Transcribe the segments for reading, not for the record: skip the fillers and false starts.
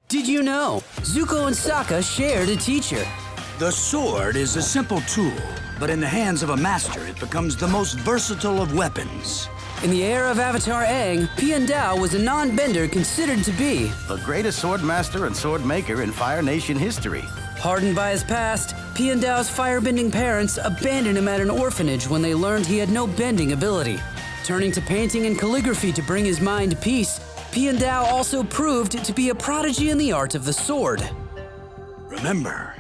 Did you know Zuko and Sokka shared a teacher? The sword is a simple tool, but in the hands of a master, it becomes the most versatile of weapons. In the era of Avatar Aang, Piandao was a non-bender considered to be the greatest sword master and sword maker in Fire Nation history. Hardened by his past, Piandao's firebending parents abandoned him at an orphanage when they learned he had no bending ability. Turning to painting and calligraphy to bring his mind to peace, Piandao also proved to be a prodigy in the art of the sword. Remember,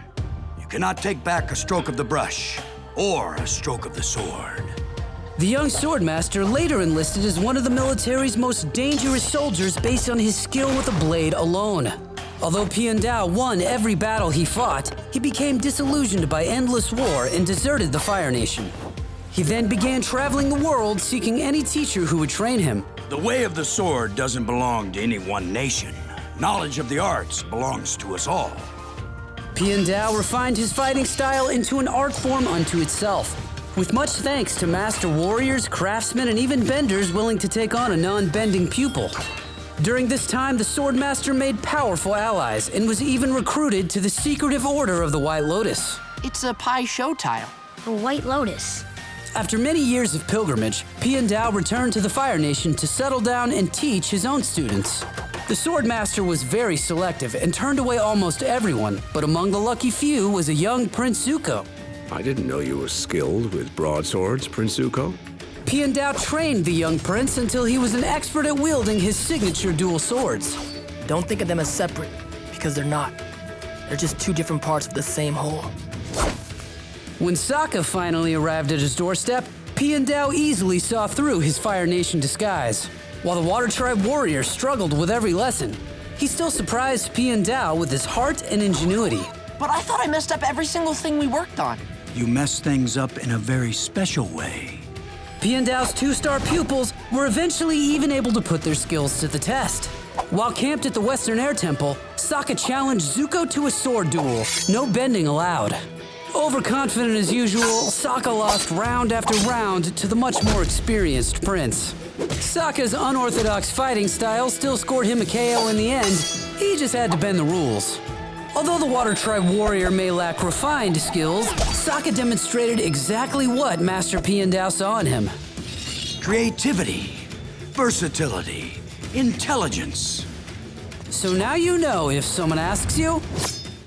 you cannot take back a stroke of the brush or a stroke of the sword. The young swordmaster later enlisted as one of the military's most dangerous soldiers based on his skill with a blade alone. Although Piandao won every battle he fought, he became disillusioned by endless war and deserted the Fire Nation. He then began traveling the world seeking any teacher who would train him. The way of the sword doesn't belong to any one nation. Knowledge of the arts belongs to us all. Piandao refined his fighting style into an art form unto itself, with much thanks to master warriors, craftsmen, and even benders willing to take on a non-bending pupil. During this time, the swordmaster made powerful allies and was even recruited to the secretive Order of the White Lotus. It's a pie show tile. The White Lotus. After many years of pilgrimage, Piandao returned to the Fire Nation to settle down and teach his own students. The swordmaster was very selective and turned away almost everyone, but among the lucky few was a young Prince Zuko. I didn't know you were skilled with broadswords, Prince Zuko. Piandao trained the young prince until he was an expert at wielding his signature dual swords. Don't think of them as separate, because they're not. They're just two different parts of the same whole. When Sokka finally arrived at his doorstep, Piandao easily saw through his Fire Nation disguise. While the Water Tribe warrior struggled with every lesson, he still surprised Piandao with his heart and ingenuity. But I thought I messed up every single thing we worked on. You mess things up in a very special way. Piandao's two-star pupils were eventually even able to put their skills to the test. While camped at the Western Air Temple, Sokka challenged Zuko to a sword duel, no bending allowed. Overconfident as usual, Sokka lost round after round to the much more experienced prince. Sokka's unorthodox fighting style still scored him a KO in the end. He just had to bend the rules. Although the Water Tribe warrior may lack refined skills, Sokka demonstrated exactly what Master Piandao saw in him. Creativity, versatility, intelligence. So now you know if someone asks you,